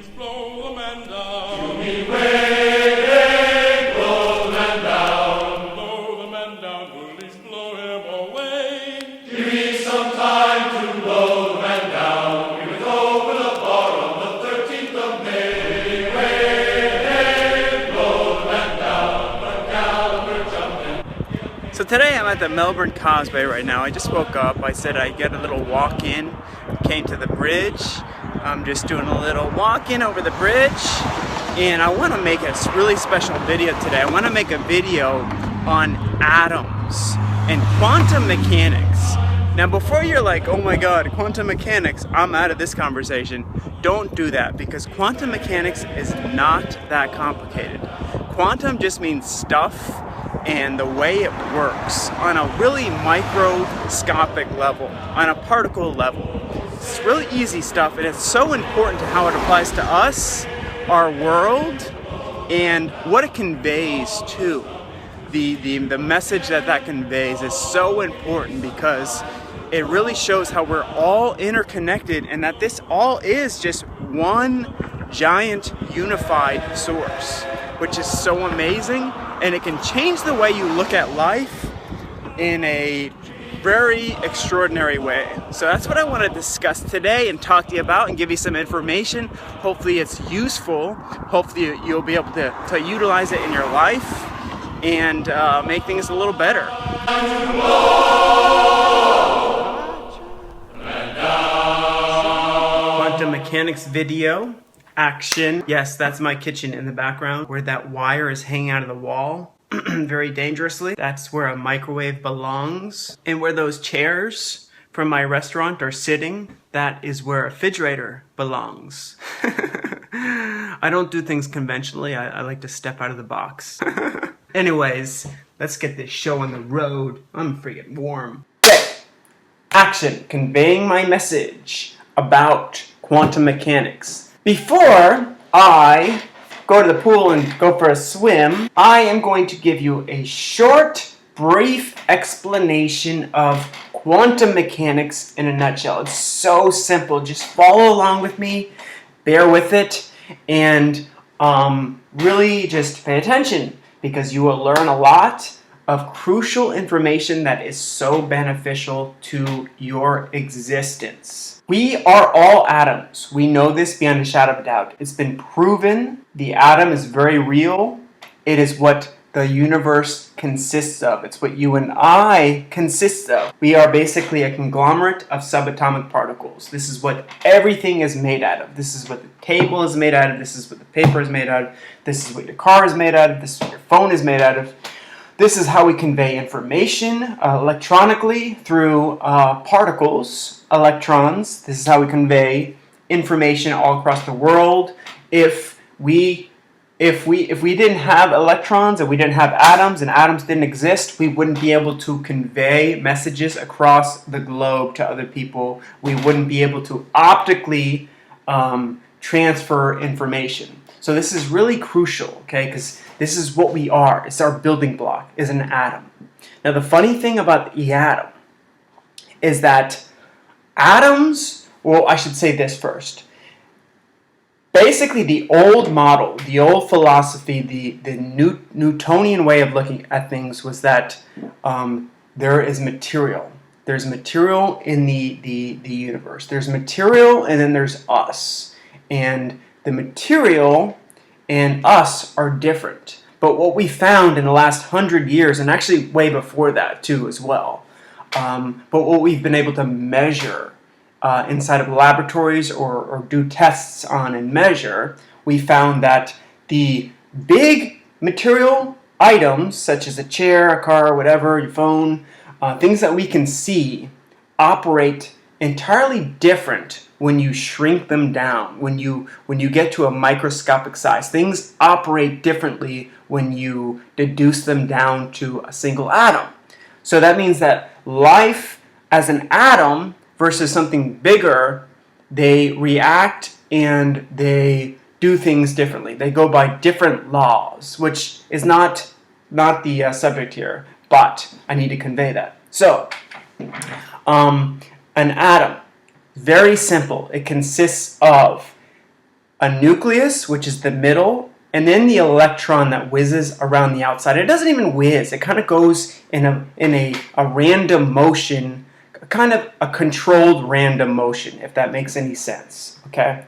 Please blow the man down. Me way, blow the man down. Blow the man down, please blow him away. Give me some time to blow the man down. We would open the bar on the 13th of May. Way, blow the man down. But Gallagher jumped in. So today I'm at the Melbourne Causeway right now. I just woke up. I said I'd get a little walk in. Came to the bridge. I'm just doing a little walk in over the bridge. And I want to make a really special video today. I want to make a video on atoms and quantum mechanics. Now before you're like, oh my god, quantum mechanics, I'm out of this conversation. Don't do that, because quantum mechanics is not that complicated. Quantum just means stuff and the way it works on a really microscopic level, on a particle level. It's really easy stuff, and it's so important to how it applies to us, our world, and what it conveys too. The message that conveys is so important because it really shows how we're all interconnected and that this all is just one giant unified source, which is so amazing, and it can change the way you look at life in a very extraordinary way. So that's what I want to discuss today and talk to you about and give you some information. Hopefully it's useful. Hopefully you'll be able to utilize it in your life and make things a little better. Quantum mechanics video. Action. Yes, that's my kitchen in the background where that wire is hanging out of the wall very dangerously. That's where a microwave belongs. And where those chairs from my restaurant are sitting, that is where a refrigerator belongs. I don't do things conventionally. I like to step out of the box. Anyways, let's get this show on the road. I'm freaking warm. Okay. Action. Conveying my message about quantum mechanics. Before I go to the pool and go for a swim, I am going to give you a short, brief explanation of quantum mechanics in a nutshell. It's so simple. Just follow along with me, bear with it, and really just pay attention, because you will learn a lot of crucial information that is so beneficial to your existence. We are all atoms. We know this beyond a shadow of a doubt. It's been proven. The atom is very real. It is what the universe consists of. It's what you and I consist of. We are basically a conglomerate of subatomic particles. This is what everything is made out of. This is what the table is made out of. This is what the paper is made out of. This is what your car is made out of. This is what your phone is made out of. This is how we convey information electronically through particles, electrons. This is how we convey information all across the world. If we didn't have electrons and we didn't have atoms and atoms didn't exist, we wouldn't be able to convey messages across the globe to other people. We wouldn't be able to optically transfer information. So this is really crucial, okay, because this is what we are. It's our building block, is an atom. Now the funny thing about the atom is that atoms, well, I should say this first. Basically, the old model, the old philosophy, the Newtonian way of looking at things was that there is material. There's material in the universe. There's material, and then there's us. And the material and us are different. But what we found in the last 100 years, and actually way before that too as well, but what we've been able to measure inside of laboratories or do tests on and measure, we found that the big material items, such as a chair, a car, whatever, your phone, things that we can see, operate entirely different when you shrink them down, when you get to a microscopic size. Things operate differently when you deduce them down to a single atom. So that means that life as an atom versus something bigger, they react and they do things differently. They go by different laws, which is not the subject here, but I need to convey that. So, an atom, very simple. It consists of a nucleus, which is the middle, and then the electron that whizzes around the outside. It doesn't even whiz. It kind of goes in a random motion, kind of a controlled random motion, if that makes any sense. Okay?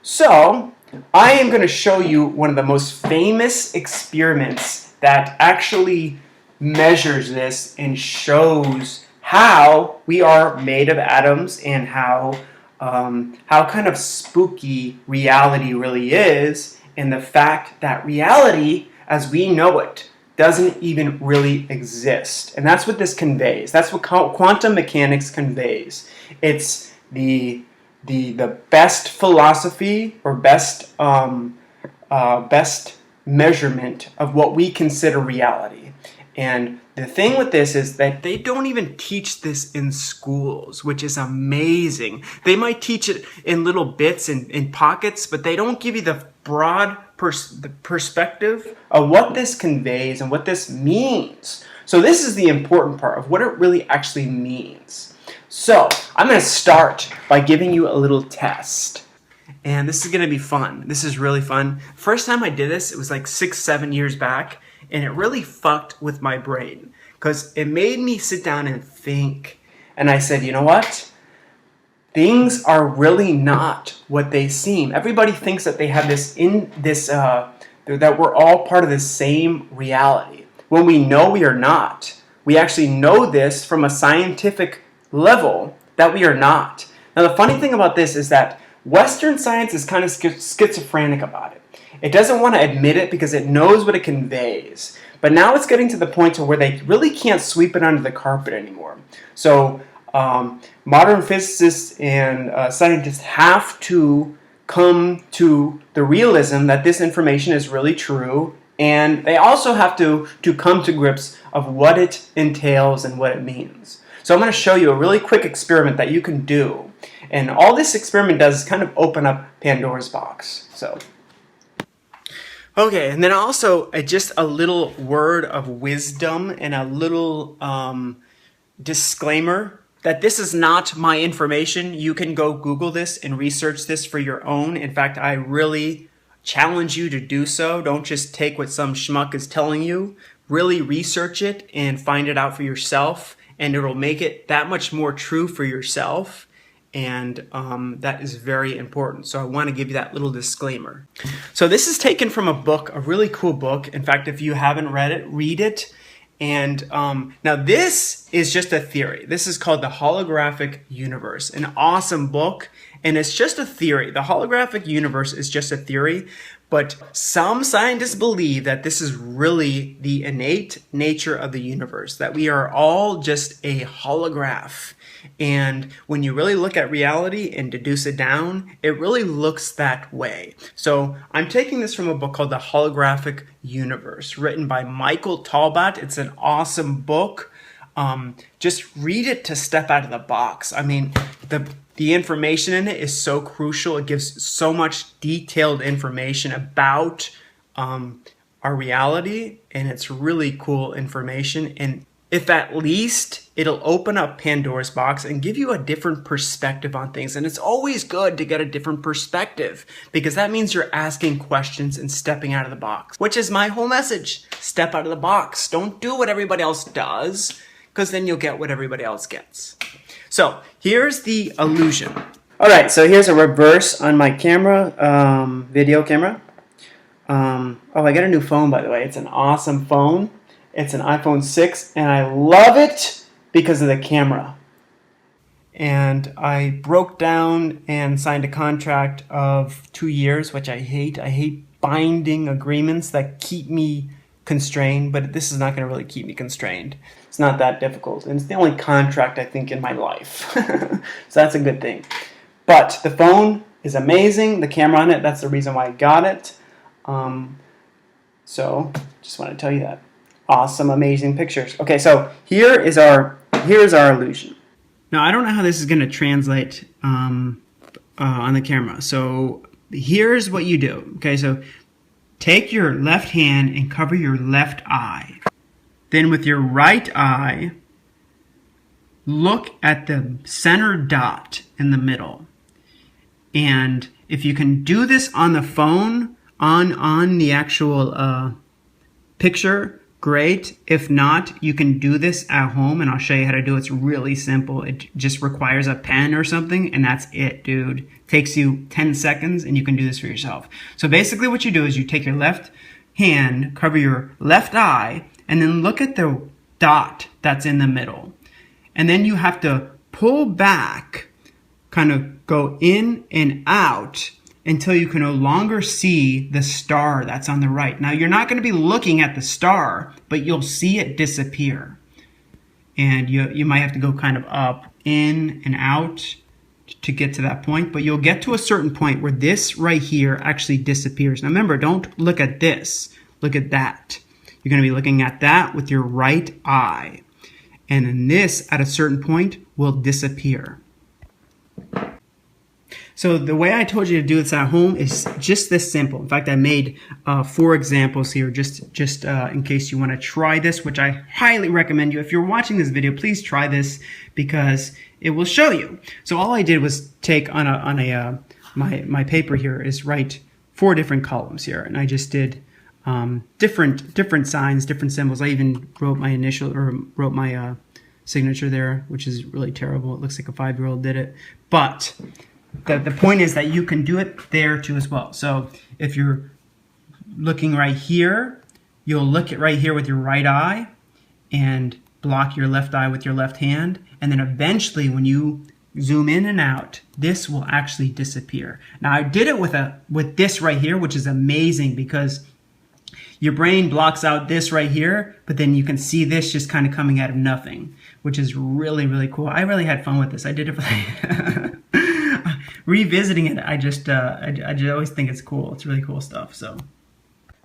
So I am going to show you one of the most famous experiments that actually measures this and shows how we are made of atoms and how kind of spooky reality really is, and the fact that reality as we know it doesn't even really exist. And that's what this conveys. That's what quantum mechanics conveys. It's the best philosophy or best measurement of what we consider reality. And the thing with this is that they don't even teach this in schools, which is amazing. They might teach it in little bits in pockets, but they don't give you the broad perspective of what this conveys and what this means. So this is the important part of what it really actually means. So I'm going to start by giving you a little test. And this is going to be fun. This is really fun. First time I did this, it was like 6-7 years back. And it really fucked with my brain because it made me sit down and think. And I said, you know what? Things are really not what they seem. Everybody thinks that they have that we're all part of the same reality. When we know we are not. We actually know this from a scientific level that we are not. Now the funny thing about this is that Western science is kind of schizophrenic about it. It doesn't want to admit it because it knows what it conveys. But now it's getting to the point to where they really can't sweep it under the carpet anymore. So modern physicists and scientists have to come to the realism that this information is really true, and they also have to come to grips of what it entails and what it means. So I'm going to show you a really quick experiment that you can do. And all this experiment does is kind of open up Pandora's box. So. Okay, and then also just a little word of wisdom and a little disclaimer that this is not my information. You can go Google this and research this for your own. In fact, I really challenge you to do so. Don't just take what some schmuck is telling you. Really research it and find it out for yourself, and it'll make it that much more true for yourself. And that is very important. So I want to give you that little disclaimer. So this is taken from a book, a really cool book. In fact, if you haven't read it, read it. And now this is just a theory. This is called the Holographic Universe, an awesome book. And it's just a theory. The Holographic Universe is just a theory. But some scientists believe that this is really the innate nature of the universe, that we are all just a holograph. And when you really look at reality and deduce it down, it really looks that way. So I'm taking this from a book called The Holographic Universe, written by Michael Talbot. It's an awesome book. Just read it to step out of the box. I mean, the information in it is so crucial. It gives so much detailed information about our reality, and it's really cool information. And if at least it'll open up Pandora's box and give you a different perspective on things. And it's always good to get a different perspective because that means you're asking questions and stepping out of the box, which is my whole message. Step out of the box. Don't do what everybody else does, because then you'll get what everybody else gets. So here's the illusion. All right, so here's a reverse on my camera, video camera. Oh, I got a new phone, by the way. It's an awesome phone. It's an iPhone 6, and I love it because of the camera. And I broke down and signed a contract of 2 years, which I hate. I hate binding agreements that keep me constrained, but this is not going to really keep me constrained. It's not that difficult, and it's the only contract, I think, in my life. So that's a good thing. But the phone is amazing. The camera on it, that's the reason why I got it. So just want to tell you that. Awesome, amazing pictures. Okay, so here's our illusion. Now, I don't know how this is going to translate on the camera. So here's what you do. Okay, so take your left hand and cover your left eye. Then with your right eye, look at the center dot in the middle. And if you can do this on the phone, on the actual picture, great. If not, you can do this at home, and I'll show you how to do it. It's really simple. It just requires a pen or something, and that's it, dude. Takes you 10 seconds, and you can do this for yourself. So basically what you do is you take your left hand, cover your left eye, and then look at the dot that's in the middle. And then you have to pull back, kind of go in and out until you can no longer see the star that's on the right. Now, you're not going to be looking at the star, but you'll see it disappear. And you might have to go kind of up, in and out to get to that point, but you'll get to a certain point where this right here actually disappears. Now remember, don't look at this, look at that. You're going to be looking at that with your right eye. And then this, at a certain point, will disappear. So the way I told you to do this at home is just this simple. In fact, I made 4 examples here just in case you want to try this, which I highly recommend you. If you're watching this video, please try this because it will show you. So all I did was take on my paper here is write 4 different columns here, and I just did different signs, different symbols. I even wrote my initial or wrote my signature there, which is really terrible. It looks like a 5-year-old did it, but the point is that you can do it there too as well. So if you're looking right here, you'll look at right here with your right eye and block your left eye with your left hand. And then eventually when you zoom in and out, this will actually disappear. Now I did it with this right here, which is amazing because your brain blocks out this right here, but then you can see this just kind of coming out of nothing, which is really, really cool. I really had fun with this. I did it for revisiting it, I just always think it's cool. It's really cool stuff. So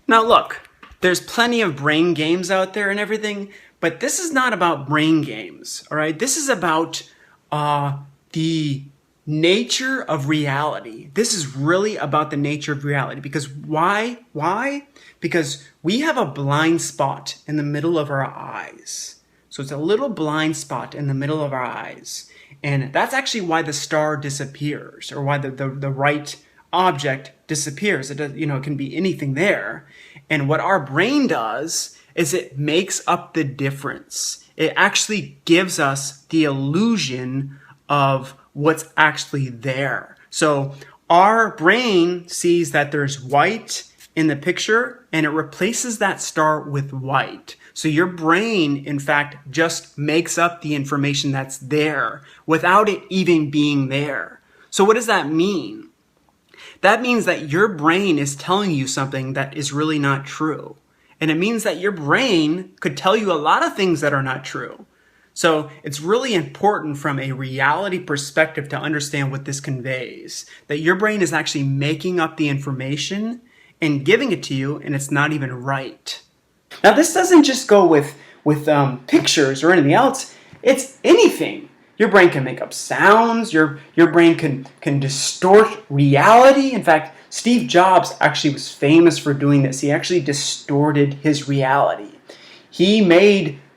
now look, there's plenty of brain games out there and everything, but this is not about brain games, all right? This is about the nature of reality. This is really about the nature of reality. Because why? Why? Because we have a blind spot in the middle of our eyes. So it's a little blind spot in the middle of our eyes. And that's actually why the star disappears, or why the right object disappears. It does, it can be anything there. And what our brain does is it makes up the difference. It actually gives us the illusion of what's actually there. So our brain sees that there's white in the picture, and it replaces that star with white. So your brain, in fact, just makes up the information that's there without it even being there. So what does that mean? That means that your brain is telling you something that is really not true. And it means that your brain could tell you a lot of things that are not true. So it's really important from a reality perspective to understand what this conveys. That your brain is actually making up the information and giving it to you, and it's not even right. Now this doesn't just go with pictures or anything else. It's anything. Your brain can make up sounds. Your brain can distort reality. In fact, Steve Jobs actually was famous for doing this. He actually distorted his reality. He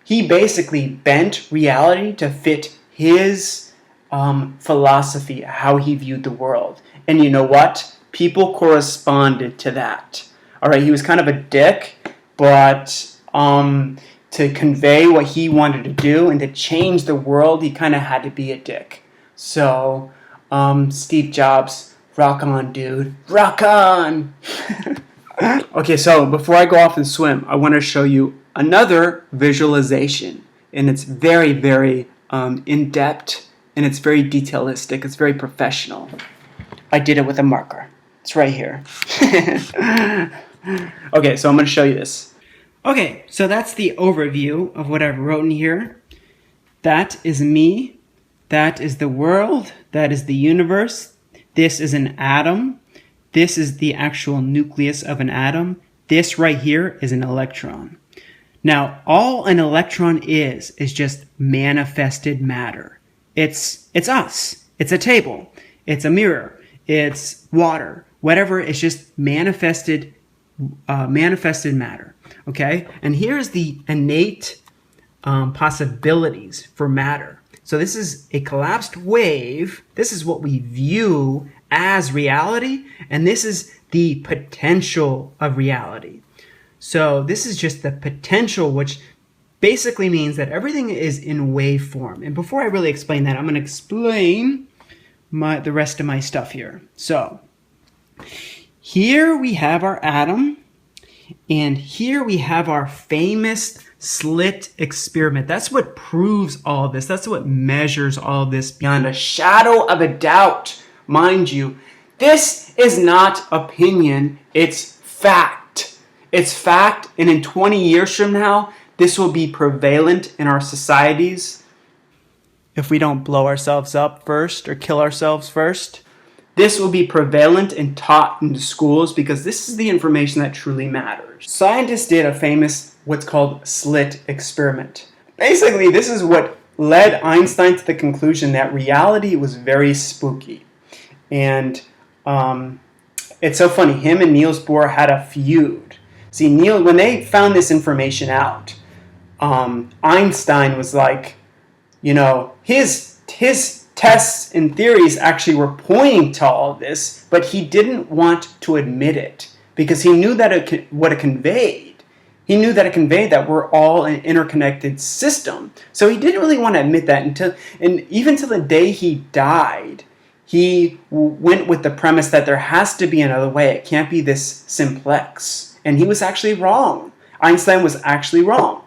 basically bent reality to fit his philosophy, how he viewed the world. And you know what? People corresponded to that. All right, he was kind of a dick, but to convey what he wanted to do and to change the world, he kind of had to be a dick. So, Steve Jobs, rock on, dude. Rock on! Okay, so before I go off and swim, I want to show you another visualization. And it's very, very in-depth, and it's very detailistic. It's very professional. I did it with a marker. It's right here. Okay, so I'm going to show you this. Okay, so that's the overview of what I've written here. That is me. That is the world. That is the universe. This is an atom. This is the actual nucleus of an atom. This right here is an electron. Now, all an electron is just manifested matter. It's us. It's a table. It's a mirror. It's water. Whatever, it's just manifested matter. Okay? And here's the innate possibilities for matter. So this is a collapsed wave. This is what we view as reality, and this is the potential of reality. So this is just the potential, which basically means that everything is in wave form. And before I really explain that, I'm going to explain the rest of my stuff here. So here we have our atom, and here we have our famous slit experiment. That's what proves all this. That's what measures all this beyond a shadow of a doubt. Mind you, this is not opinion, it's fact. It's fact, and in 20 years from now, this will be prevalent in our societies if we don't blow ourselves up first or kill ourselves first. This will be prevalent and taught in the schools because this is the information that truly matters. Scientists did a famous, what's called slit experiment. Basically, this is what led Einstein to the conclusion that reality was very spooky. And it's so funny, him and Niels Bohr had a feud. See, when they found this information out, Einstein was like, his tests and theories actually were pointing to all of this, but he didn't want to admit it because he knew that what it conveyed. He knew that it conveyed that we're all an interconnected system. So he didn't really want to admit that even till the day he died, he went with the premise that there has to be another way. It can't be this simplex. And he was actually wrong. Einstein was actually wrong.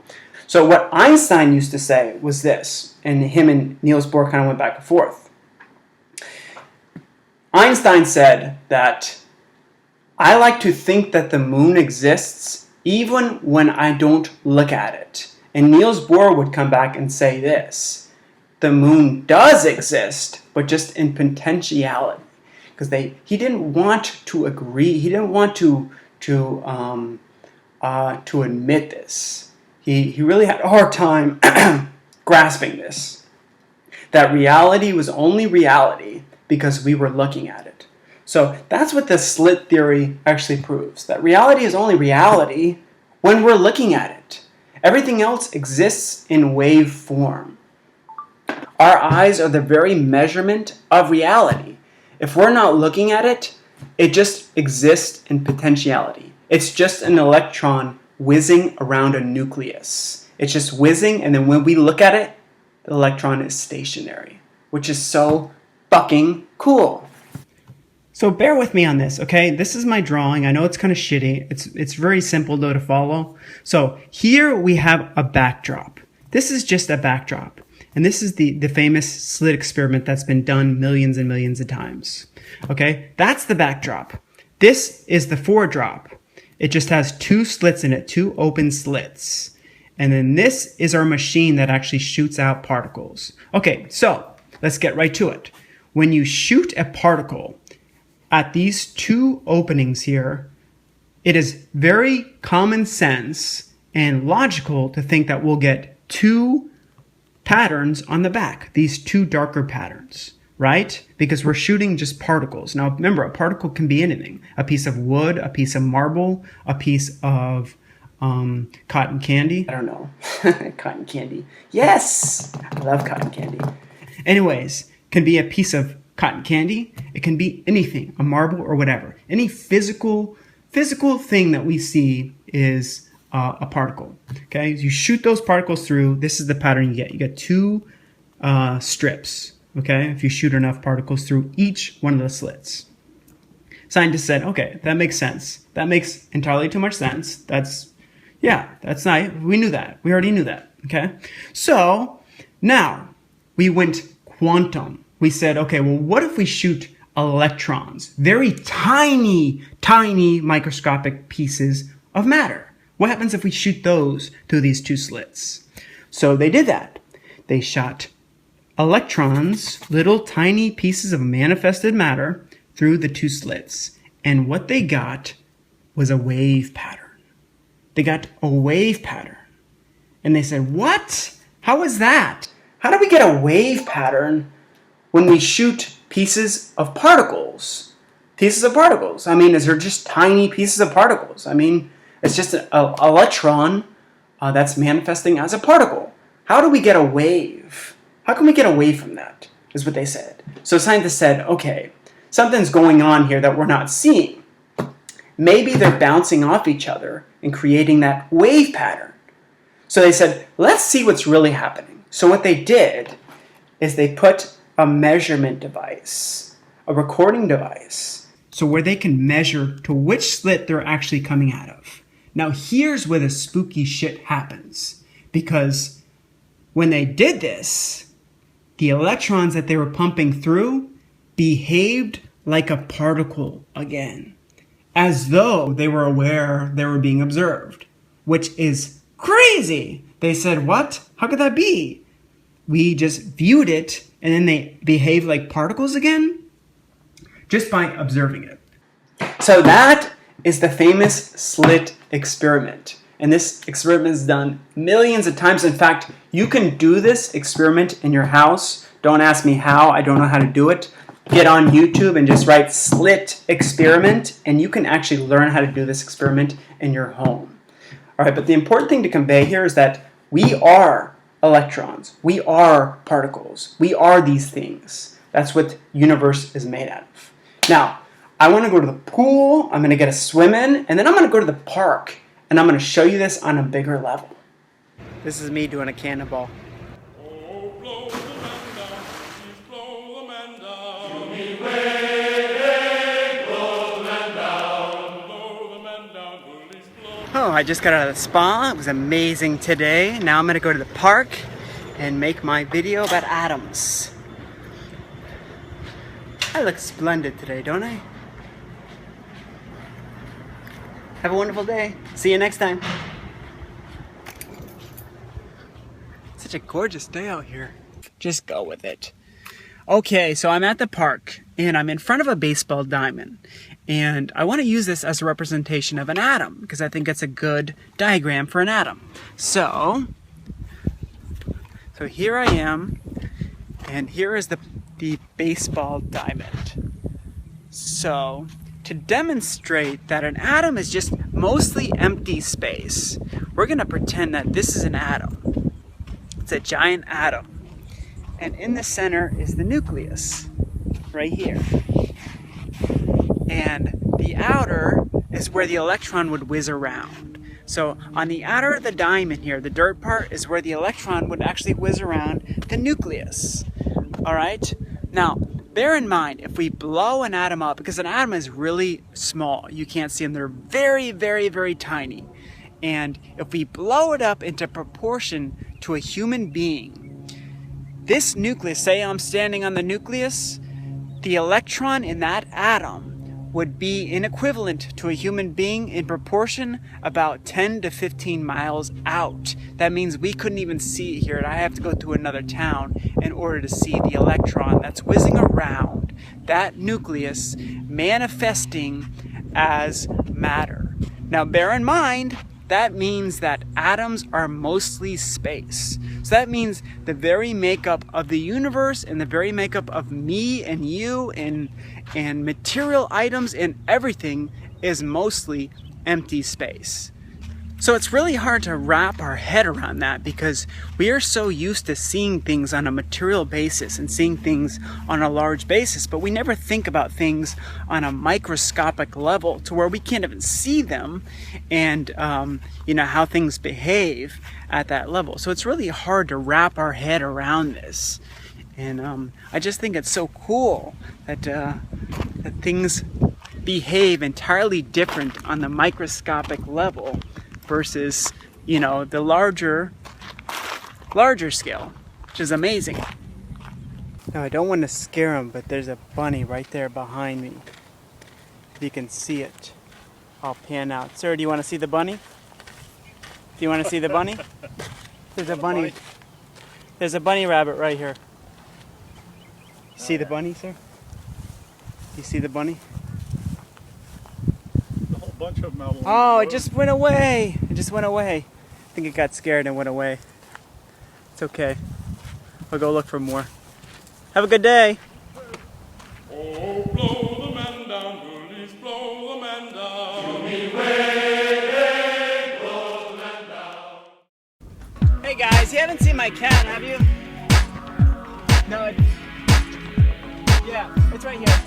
So what Einstein used to say was this, and him and Niels Bohr kind of went back and forth. Einstein said that I like to think that the moon exists even when I don't look at it. And Niels Bohr would come back and say this: the moon does exist, but just in potentiality. Because he didn't want to agree. He didn't want to admit this. He really had a hard time grasping this. That reality was only reality because we were looking at it. So that's what the slit theory actually proves. That reality is only reality when we're looking at it. Everything else exists in wave form. Our eyes are the very measurement of reality. If we're not looking at it, it just exists in potentiality. It's just an electron whizzing around a nucleus. It's just whizzing, and then when we look at it, the electron is stationary, which is so fucking cool. So bear with me on this, okay? This is my drawing. I know it's kind of shitty. It's very simple, though, to follow. So here we have a backdrop. This is just a backdrop. And this is the famous slit experiment that's been done millions and millions of times. Okay? That's the backdrop. This is the foredrop. It just has two slits in it, two open slits. And then this is our machine that actually shoots out particles. Okay, so let's get right to it. When you shoot a particle at these two openings here, it is very common sense and logical to think that we'll get two patterns on the back, these two darker patterns. Right? Because we're shooting just particles. Now, remember, a particle can be anything. A piece of wood, a piece of marble, a piece of cotton candy. I don't know. Cotton candy. Yes! I love cotton candy. Anyways, can be a piece of cotton candy. It can be anything, a marble or whatever. Any physical thing that we see is a particle. Okay? You shoot those particles through. This is the pattern you get. You get two strips. Okay, if you shoot enough particles through each one of the slits. Scientists said, okay, that makes sense. That makes entirely too much sense. That's nice. We knew that. We already knew that. Okay, so now we went quantum. We said, okay, well, what if we shoot electrons? Very tiny, tiny microscopic pieces of matter. What happens if we shoot those through these two slits? So they did that. They shot electrons, little tiny pieces of manifested matter, through the two slits. And what they got was a wave pattern. They got a wave pattern. And they said, what? How is that? How do we get a wave pattern when we shoot pieces of particles? Pieces of particles. I mean, is there just tiny pieces of particles? I mean, it's just an electron that's manifesting as a particle. How do we get a wave? How can we get away from that, is what they said. So scientists said, okay, something's going on here that we're not seeing. Maybe they're bouncing off each other and creating that wave pattern. So they said, let's see what's really happening. So what they did is they put a measurement device, a recording device, so where they can measure to which slit they're actually coming out of. Now here's where the spooky shit happens, because when they did this, the electrons that they were pumping through behaved like a particle again, as though they were aware they were being observed, which is crazy. They said, what? How could that be? We just viewed it and then they behave like particles again just by observing it. So that is the famous Slit Experiment. And this experiment is done millions of times. In fact, you can do this experiment in your house. Don't ask me how. I don't know how to do it. Get on YouTube and just write Slit Experiment, and you can actually learn how to do this experiment in your home. All right, but the important thing to convey here is that we are electrons. We are particles. We are these things. That's what universe is made out of. Now, I want to go to the pool. I'm going to get a swim in, and then I'm going to go to the park, and I'm going to show you this on a bigger level. This is me doing a cannonball. Oh, blow the man down, please blow the man down. Me way, blow the man down. Blow the man down, please blow. Oh, I just got out of the spa. It was amazing today. Now I'm going to go to the park and make my video about atoms. I look splendid today, don't I? Have a wonderful day. See you next time. Such a gorgeous day out here. Just go with it. Okay, so I'm at the park and I'm in front of a baseball diamond. And I want to use this as a representation of an atom because I think it's a good diagram for an atom. So here I am, and here is the baseball diamond. So to demonstrate that an atom is just mostly empty space, we're going to pretend that this is an atom. It's a giant atom. And in the center is the nucleus, right here. And the outer is where the electron would whiz around. So on the outer of the diamond here, the dirt part is where the electron would actually whiz around the nucleus. All right? Now, bear in mind, if we blow an atom up, because an atom is really small, you can't see them, they're very, very, very tiny. And if we blow it up into proportion to a human being, this nucleus, say I'm standing on the nucleus, the electron in that atom would be in equivalent to a human being in proportion about 10 to 15 miles out. That means we couldn't even see it here, and I have to go to another town in order to see the electron that's whizzing around that nucleus manifesting as matter. Now bear in mind, that means that atoms are mostly space. So that means the very makeup of the universe and the very makeup of me and you and material items and everything is mostly empty space. So it's really hard to wrap our head around that because we are so used to seeing things on a material basis and seeing things on a large basis, but we never think about things on a microscopic level to where we can't even see them and how things behave at that level. So it's really hard to wrap our head around this. And I just think it's so cool that things behave entirely different on the microscopic level versus, the larger scale, which is amazing. Now, I don't want to scare him, but there's a bunny right there behind me. If you can see it, I'll pan out. Sir, do you want to see the bunny? Do you want to see the bunny? There's a bunny. There's a bunny rabbit right here. You see the bunny, sir? You see the bunny? A whole bunch of them out. Oh, it just went away. It just went away. I think it got scared and went away. It's okay. I'll go look for more. Have a good day. Oh, blow the man down, please blow the man down. Me way, blow the man down. Hey guys, you haven't seen my cat, have you? No, yeah, it's right here.